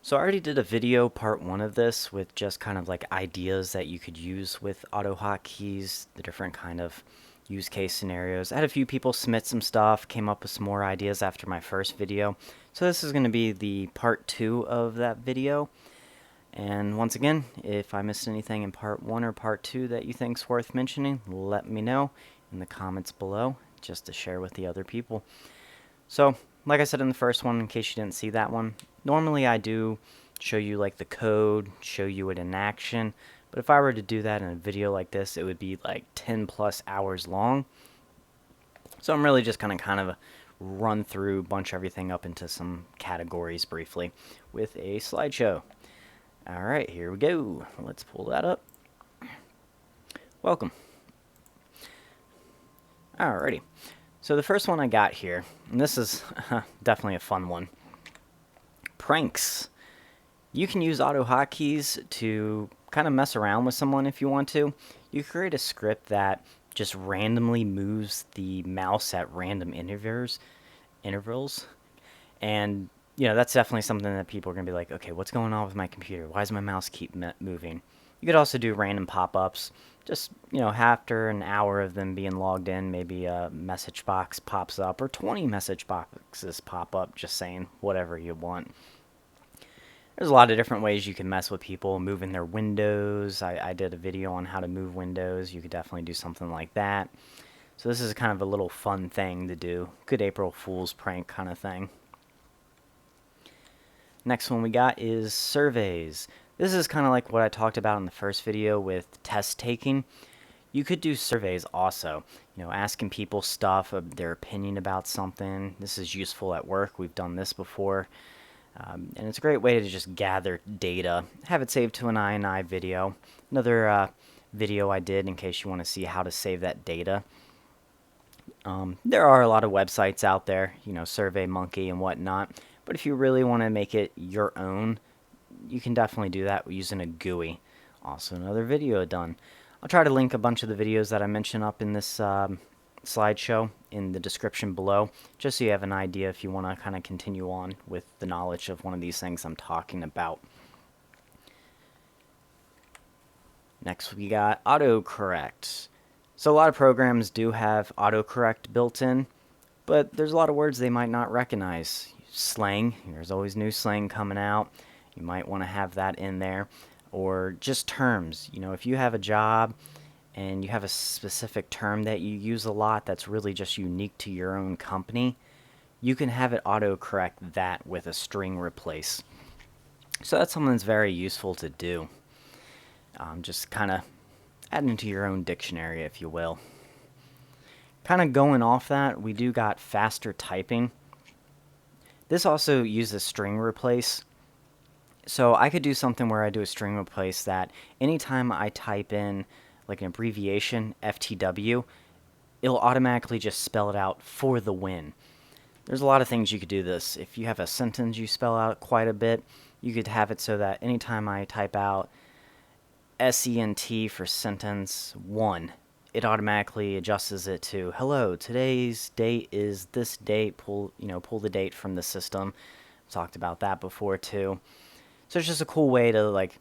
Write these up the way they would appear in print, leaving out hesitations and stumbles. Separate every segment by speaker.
Speaker 1: So I already did a video part one of this with just kind of like ideas that you could use with AutoHotKeys, the different kind of use case scenarios. I had a few people submit some stuff, came up with some more ideas after my first video. So this is going to be the part two of that video. And once again, if I missed anything in part one or part two that you think's worth mentioning, let me know in the comments below just to share with the other people. So, like I said in the first one, in case you didn't see that one, normally I do show you like the code, show you it in action, but if I were to do that in a video like this, it would be like 10 plus hours long. So I'm really just gonna kind of run through, bunch everything up into some categories briefly with a slideshow. Alright, here we go. Let's pull that up. Welcome. Alrighty. So the first one I got here, and this is definitely a fun one. Pranks. You can use AutoHotKeys to kind of mess around with someone if you want to. You create a script that just randomly moves the mouse at random intervals, and that's definitely something that people are going to be like, okay, what's going on with my computer? Why does my mouse keep moving? You could also do random pop-ups. Just, after an hour of them being logged in, maybe a message box pops up, or 20 message boxes pop up, just saying whatever you want. There's a lot of different ways you can mess with people, moving their windows. I did a video on how to move windows. You could definitely do something like that. So this is kind of a little fun thing to do. Good April Fool's prank kind of thing. Next one we got is surveys. This is kind of like what I talked about in the first video with test taking. You could do surveys also, asking people stuff, their opinion about something. This is useful at work. We've done this before. And it's a great way to just gather data. Have it saved to an INI video. Another video I did in case you want to see how to save that data. There are a lot of websites out there, SurveyMonkey and whatnot. But if you really want to make it your own, you can definitely do that using a GUI. Also another video done. I'll try to link a bunch of the videos that I mentioned up in this slideshow in the description below, just so you have an idea if you want to kind of continue on with the knowledge of one of these things I'm talking about. Next we got autocorrect. So a lot of programs do have autocorrect built in, but there's a lot of words they might not recognize. Slang, there's always new slang coming out. You might want to have that in there. Or just terms. If you have a job and you have a specific term that you use a lot that's really just unique to your own company, you can have it autocorrect that with a string replace. So that's something that's very useful to do. Just kind of add into your own dictionary, if you will. Kind of going off that, we do got faster typing. This also uses string replace. So I could do something where I do a string replace that anytime I type in like an abbreviation, FTW, it'll automatically just spell it out for the win. There's a lot of things you could do this. If you have a sentence you spell out quite a bit, you could have it so that anytime I type out SENT for sentence 1, it automatically adjusts it to, hello, today's date is this date, pull the date from the system. I've talked about that before too. So it's just a cool way to like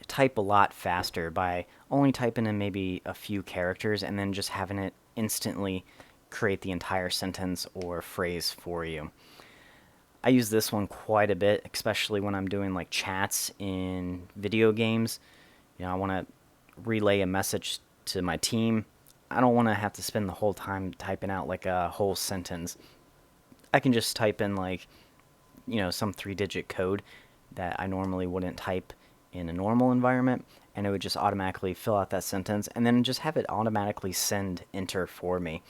Speaker 1: type a lot faster by only typing in maybe a few characters and then just having it instantly create the entire sentence or phrase for you. I use this one quite a bit, especially when I'm doing like chats in video games. I want to relay a message to my team. I don't want to have to spend the whole time typing out like a whole sentence. I can just type in like, some 3-digit code that I normally wouldn't type in a normal environment, and it would just automatically fill out that sentence and then just have it automatically send enter for me.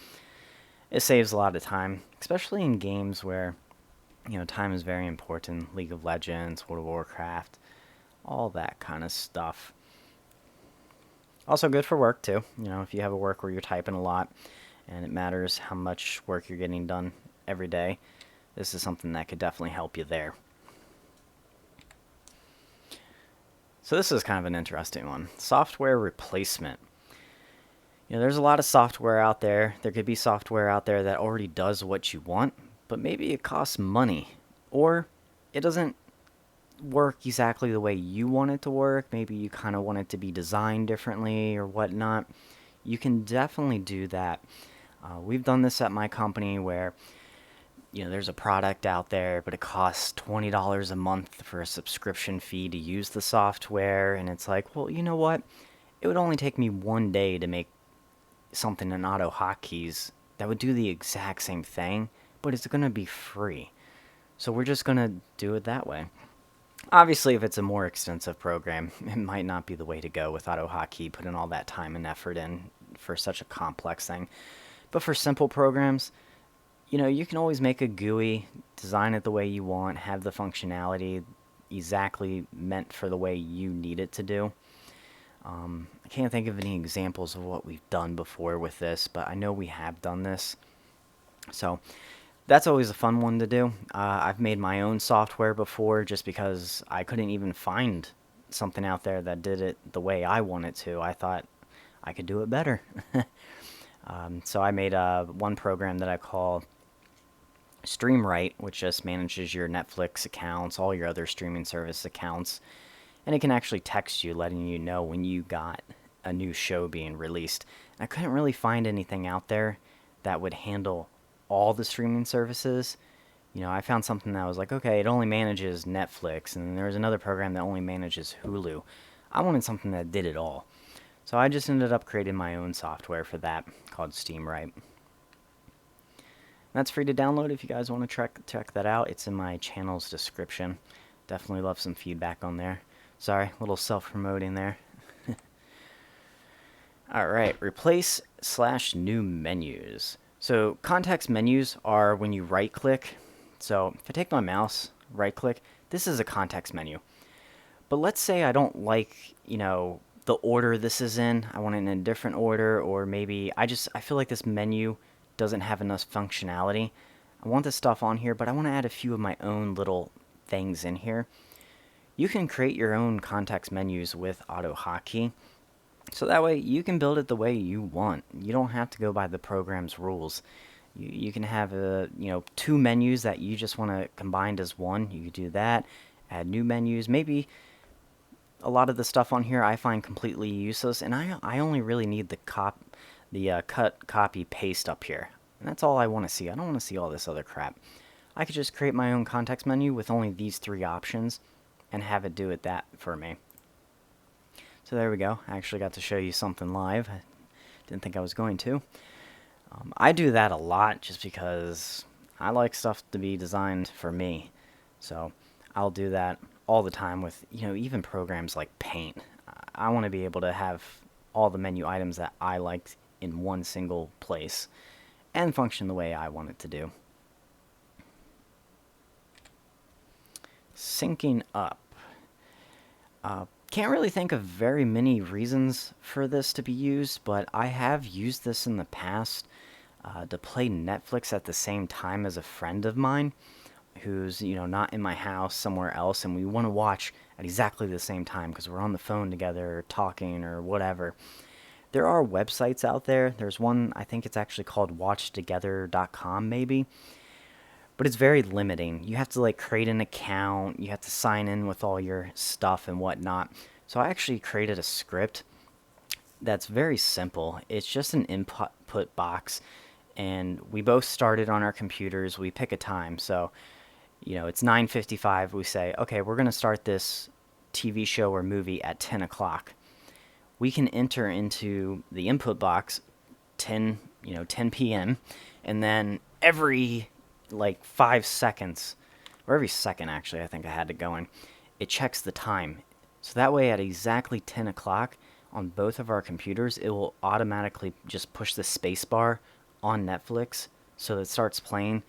Speaker 1: It saves a lot of time, especially in games where, time is very important. League of Legends, World of Warcraft, all that kind of stuff. Also good for work too. If you have a work where you're typing a lot and it matters how much work you're getting done every day, this is something that could definitely help you there. So this is kind of an interesting one. Software replacement. There's a lot of software out there. There could be software out there that already does what you want, but maybe it costs money, or it doesn't work exactly the way you want it to work, maybe you kind of want it to be designed differently or whatnot, you can definitely do that. We've done this at my company where, there's a product out there, but it costs $20 a month for a subscription fee to use the software, and it's like, well, you know what? It would only take me 1 day to make something in AutoHotKeys that would do the exact same thing, but it's going to be free. So we're just going to do it that way. Obviously, if it's a more extensive program, it might not be the way to go with AutoHotKey, putting all that time and effort in for such a complex thing. But for simple programs, you can always make a GUI, design it the way you want, have the functionality exactly meant for the way you need it to do. I can't think of any examples of what we've done before with this, but I know we have done this. So that's always a fun one to do. I've made my own software before just because I couldn't even find something out there that did it the way I want it to. I thought I could do it better. So I made one program that I call StreamRite, which just manages your Netflix accounts, all your other streaming service accounts, and it can actually text you letting you know when you got a new show being released. And I couldn't really find anything out there that would handle all the streaming services. I found something that was like, okay, it only manages Netflix, and then there was another program that only manages Hulu. I wanted something that did it all. So I just ended up creating my own software for that called SteamRite. That's free to download if you guys want to check that out. It's in my channel's description. Definitely love some feedback on there. Sorry, a little self-promoting there. Alright, replace/new menus. So context menus are when you right-click. So if I take my mouse, right-click, this is a context menu. But let's say I don't like, the order this is in. I want it in a different order, or maybe I feel like this menu doesn't have enough functionality. I want this stuff on here, but I want to add a few of my own little things in here. You can create your own context menus with AutoHotKey. So that way you can build it the way you want. You don't have to go by the program's rules. You can have 2 menus that you just want to combine as one. You could do that. Add new menus. Maybe a lot of the stuff on here I find completely useless, and I only really need the cut, copy, paste up here. And that's all I want to see. I don't want to see all this other crap. I could just create my own context menu with only these 3 options and have it do it that for me. So there we go. I actually got to show you something live. I didn't think I was going to. I do that a lot just because I like stuff to be designed for me. So I'll do that all the time with, even programs like Paint. I want to be able to have all the menu items that I like in one single place and function the way I want it to do. Syncing up. Can't really think of very many reasons for this to be used, but I have used this in the past to play Netflix at the same time as a friend of mine who's, not in my house, somewhere else, and we want to watch at exactly the same time because we're on the phone together or talking or whatever. There are websites out there. There's one, I think it's actually called watchtogether.com maybe, but it's very limiting. You have to create an account, you have to sign in with all your stuff and whatnot. So I actually created a script that's very simple. It's just an input box, and we both started on our computers. We pick a time. So it's 9:55. We say, okay, we're going to start this TV show or movie at 10 o'clock. We can enter into the input box 10 p.m. and then every 5 seconds, or every second actually, I think I had it going, it checks the time. So that way at exactly 10 o'clock on both of our computers, it will automatically just push the space bar on Netflix so it starts playing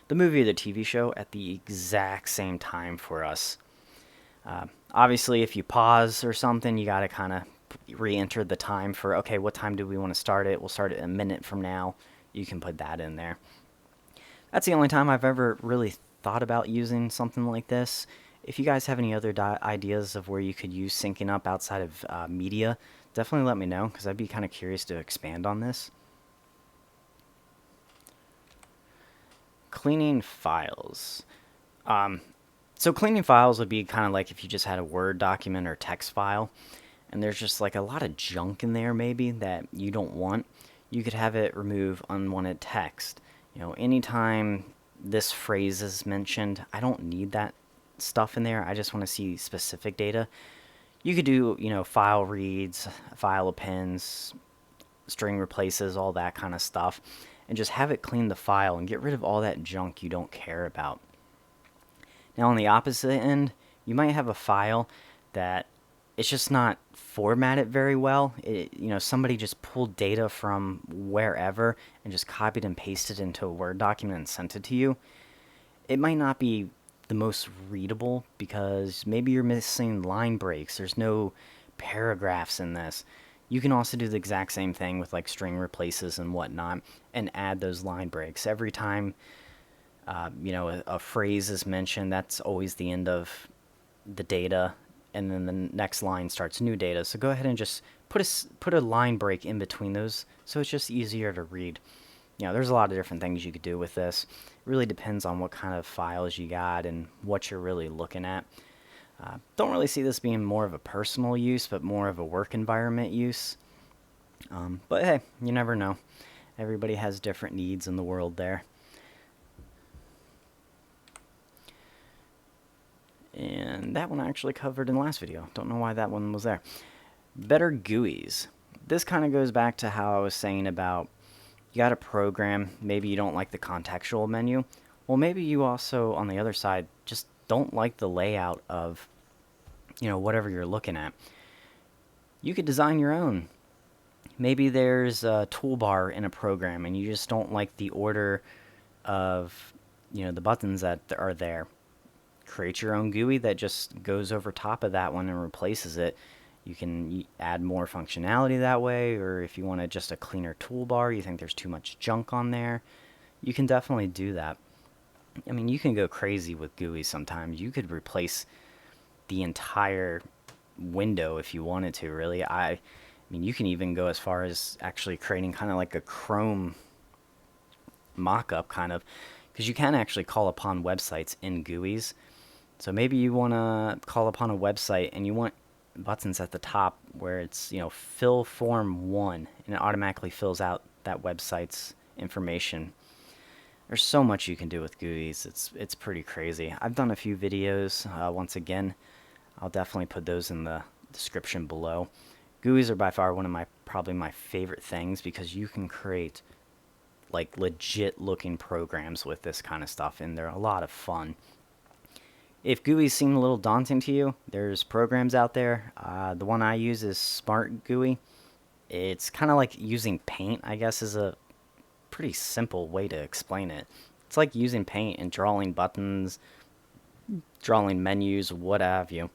Speaker 1: the movie or the TV show at the exact same time for us. Obviously, if you pause or something, you got to kind of re-enter the time for, okay, what time do we want to start it? We'll start it a minute from now. You can put that in there. That's the only time I've ever really thought about using something like this. If you guys have any other ideas of where you could use syncing up outside of media, definitely let me know, because I'd be kind of curious to expand on this. Cleaning files. So cleaning files would be kind of like if you just had a Word document or text file, and there's just like a lot of junk in there maybe that you don't want. You could have it remove unwanted text. Anytime this phrase is mentioned, I don't need that stuff in there. I just want to see specific data. You could do, file reads, file appends, string replaces, all that kind of stuff, and just have it clean the file and get rid of all that junk you don't care about. Now, on the opposite end, you might have a file that it's just not formatted very well. Somebody just pulled data from wherever and just copied and pasted into a Word document and sent it to you. It might not be the most readable because maybe you're missing line breaks. There's no paragraphs in this. You can also do the exact same thing with like string replaces and whatnot and add those line breaks. Every time a phrase is mentioned, that's always the end of the data, and then the next line starts new data. So go ahead and just put a line break in between those so it's just easier to read. There's a lot of different things you could do with this. It really depends on what kind of files you got and what you're really looking at. Don't really see this being more of a personal use, but more of a work environment use. But hey, you never know. Everybody has different needs in the world there. And that one I actually covered in the last video. Don't know why that one was there. Better GUIs. This kind of goes back to how I was saying about you got a program, maybe you don't like the contextual menu. Well, maybe you also, on the other side, just don't like the layout of, whatever you're looking at. You could design your own. Maybe there's a toolbar in a program and you just don't like the order of, the buttons that are there. Create your own GUI that just goes over top of that one and replaces it. You can add more functionality that way, or if you want just a cleaner toolbar, you think there's too much junk on there, you can definitely do that. I mean, you can go crazy with GUIs sometimes. You could replace the entire window if you wanted to, really. I mean, you can even go as far as actually creating kind of like a Chrome mock-up kind of, because you can actually call upon websites in GUIs. So maybe you want to call upon a website and you want buttons at the top where it's, fill form 1, and it automatically fills out that website's information. There's so much you can do with GUIs. It's pretty crazy. I've done a few videos. Once again, I'll definitely put those in the description below. GUIs are by far one of probably my favorite things because you can create like legit looking programs with this kind of stuff, and they're a lot of fun. If GUIs seem a little daunting to you, there's programs out there. The one I use is Smart GUI. It's kind of like using Paint, I guess, is a pretty simple way to explain it. It's like using Paint and drawing buttons, drawing menus, what have you.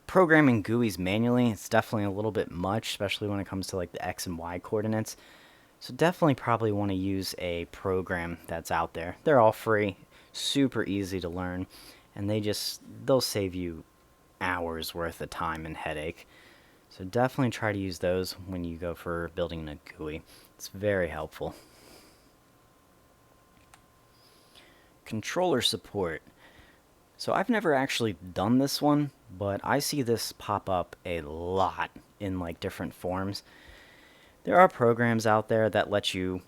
Speaker 1: Programming GUIs manually, it's definitely a little bit much, especially when it comes to like the X and Y coordinates. So definitely probably want to use a program that's out there. They're all free. Super easy to learn, and they'll save you hours worth of time and headache. So definitely try to use those when you go for building a GUI. It's very helpful. Controller support. So I've never actually done this one, but I see this pop up a lot in like different forms. There are programs out there that let you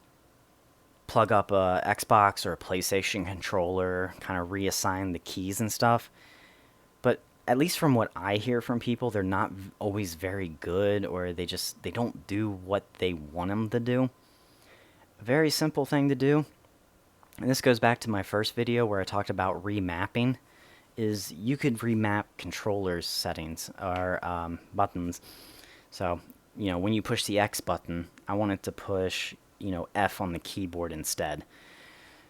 Speaker 1: plug up a Xbox or a PlayStation controller, kind of reassign the keys and stuff. But at least from what I hear from people, they're not always very good, or they don't do what they want them to do. A very simple thing to do, and this goes back to my first video where I talked about remapping, is you could remap controllers settings or buttons. So, when you push the X button, I want it to push F on the keyboard instead.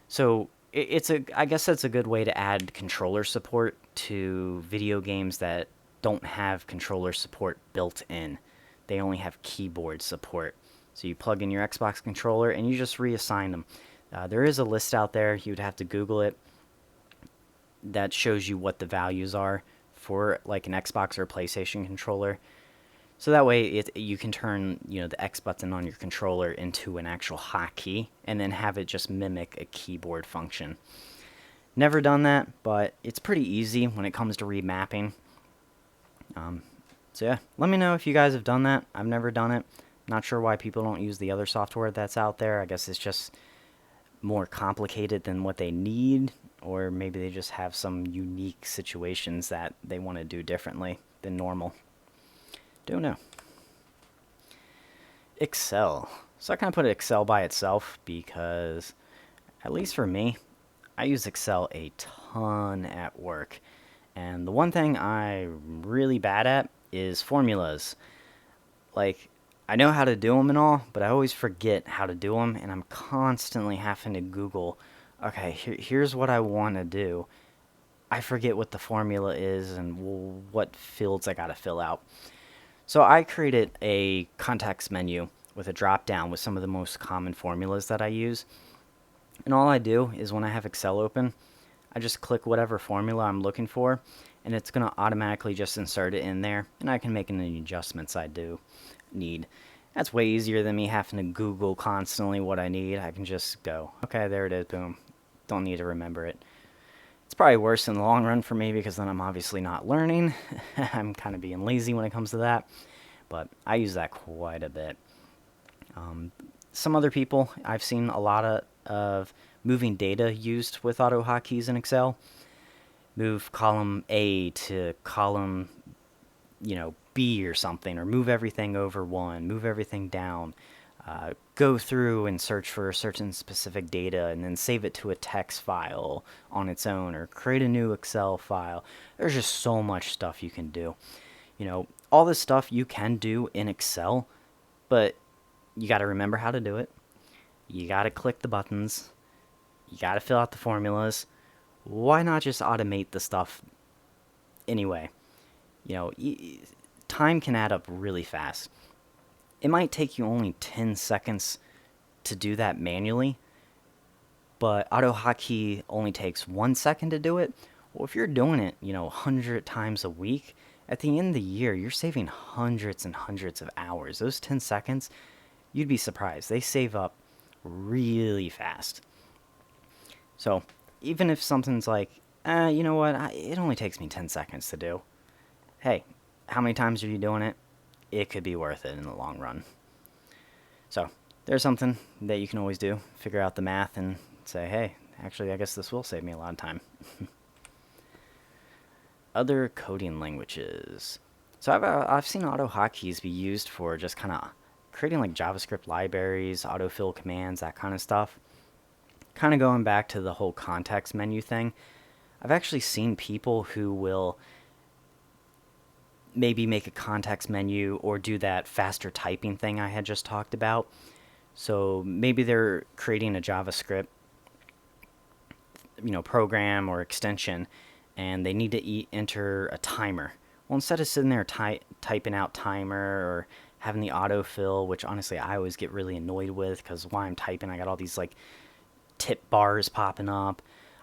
Speaker 1: So I guess that's a good way to add controller support to video games that don't have controller support built in. They only have keyboard support. So you plug in your Xbox controller and you just reassign them. There is a list out there. You would have to Google it. That shows you what the values are for like an Xbox or PlayStation controller. So that way you can turn, the X button on your controller into an actual hotkey and then have it just mimic a keyboard function. Never done that, but it's pretty easy when it comes to remapping. So yeah, let me know if you guys have done that. I've never done it. Not sure why people don't use the other software that's out there. I guess it's just more complicated than what they need, or maybe they just have some unique situations that they want to do differently than normal. Don't know. Excel. So I kind of put Excel by itself because, at least for me, I use Excel a ton at work. And the one thing I'm really bad at is formulas. Like, I know how to do them and all, but I always forget how to do them, and I'm constantly having to Google, okay, here's what I want to do. I forget what the formula is and what fields I got to fill out. So I created a context menu with a drop down with some of the most common formulas that I use. And all I do is when I have Excel open, I just click whatever formula I'm looking for, and it's going to automatically just insert it in there, and I can make any adjustments I do need. That's way easier than me having to Google constantly what I need. I can just go, okay, there it is, boom. Don't need to remember it. It's probably worse in the long run for me because then I'm obviously not learning. I'm kind of being lazy when it comes to that, but I use that quite a bit. Some other people, I've seen a lot of moving data used with AutoHotKeys in Excel. Move column A to column, B or something, or move everything over one, move everything down, go through and search for certain specific data and then save it to a text file on its own, or create a new Excel file. There's just so much stuff you can do. All this stuff you can do in Excel, but you got to remember how to do it. You got to click the buttons. You got to fill out the formulas. Why not just automate the stuff anyway? Time can add up really fast. It might take you only 10 seconds to do that manually, but AutoHotKey only takes 1 second to do it. Well, if you're doing it, 100 times a week, at the end of the year, you're saving hundreds and hundreds of hours. Those 10 seconds, you'd be surprised. They save up really fast. So even if something's like, you know what, it only takes me 10 seconds to do. Hey, how many times are you doing it? It could be worth it in the long run. So there's something that you can always do. Figure out the math and say, hey, actually, I guess this will save me a lot of time. Other coding languages. So I've seen AutoHotKeys be used for just kind of creating like JavaScript libraries, autofill commands, that kind of stuff. Kind of going back to the whole context menu thing, I've actually seen people who will maybe make a context menu or do that faster typing thing I had just talked about. So maybe they're creating a JavaScript program or extension, and they need to enter a timer. Well, instead of sitting there typing out timer or having the autofill, which honestly I always get really annoyed with because while I'm typing I got all these like tip bars popping up,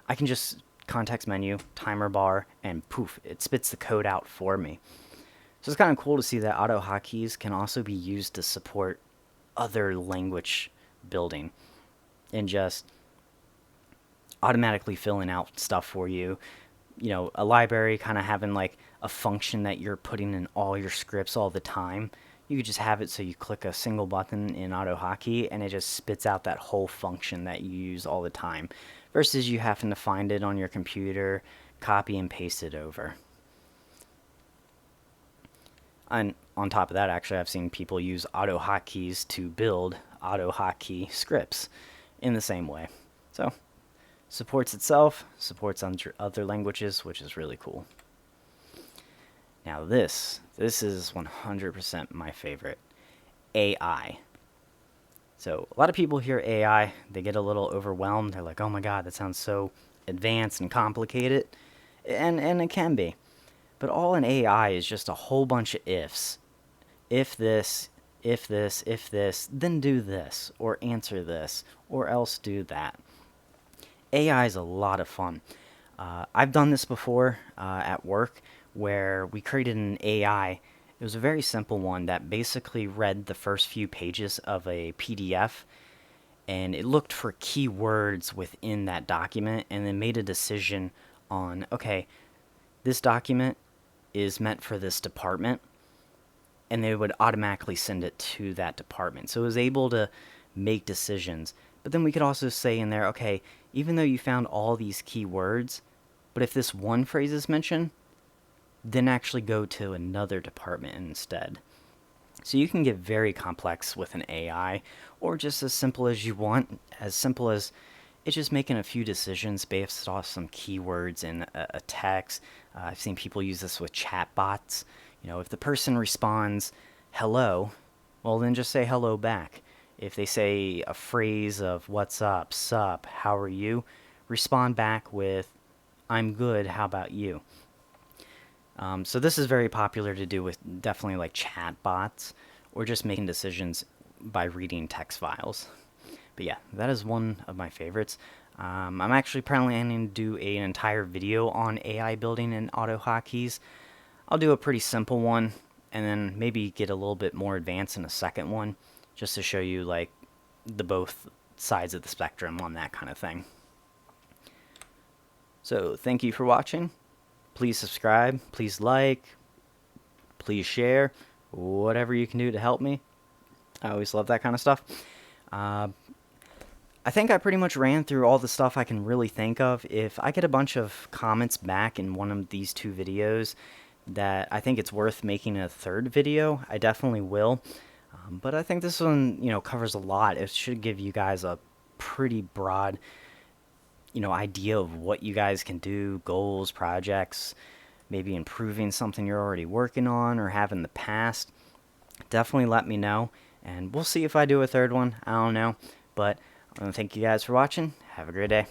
Speaker 1: I can just context menu, timer bar, and poof, it spits the code out for me. So it's kind of cool to see that AutoHotKeys can also be used to support other language building and just automatically filling out stuff for you. A library kind of having like a function that you're putting in all your scripts all the time. You could just have it so you click a single button in AutoHotKey and it just spits out that whole function that you use all the time versus you having to find it on your computer, copy and paste it over. And on top of that, actually, I've seen people use AutoHotKeys to build AutoHotKey scripts in the same way. So, supports itself, supports other languages, which is really cool. Now this is 100% my favorite. AI. So a lot of people hear AI, they get a little overwhelmed. They're like, oh my god, that sounds so advanced and complicated. And it can be. But all in AI is just a whole bunch of ifs. If this, then do this, or answer this, or else do that. AI is a lot of fun. I've done this before at work where we created an AI. It was a very simple one that basically read the first few pages of a PDF and it looked for keywords within that document and then made a decision on, okay, this document is meant for this department, and they would automatically send it to that department. So it was able to make decisions. But then we could also say in there, okay, even though you found all these keywords, but if this one phrase is mentioned, then actually go to another department instead. So you can get very complex with an AI, or just as simple as you want, as simple as it's just making a few decisions based off some keywords in a text. I've seen people use this with chatbots. You know, if the person responds, hello, well, then just say hello back. If they say a phrase of what's up, sup, how are you, respond back with, I'm good, how about you? So this is very popular to do with definitely like chat bots or just making decisions by reading text files. But yeah, that is one of my favorites. I'm actually planning to do an entire video on AI building in AutoHotKeys. I'll do a pretty simple one and then maybe get a little bit more advanced in a second one just to show you like the both sides of the spectrum on that kind of thing. So thank you for watching. Please subscribe, please like, please share, whatever you can do to help me. I always love that kind of stuff. I think I pretty much ran through all the stuff I can really think of. If I get a bunch of comments back in one of these two videos that I think it's worth making a third video, I definitely will. But I think this one, covers a lot. It should give you guys a pretty broad idea of what you guys can do, goals, projects, maybe improving something you're already working on or have in the past. Definitely let me know, and we'll see if I do a third one. I don't know, but I want to thank you guys for watching. Have a great day.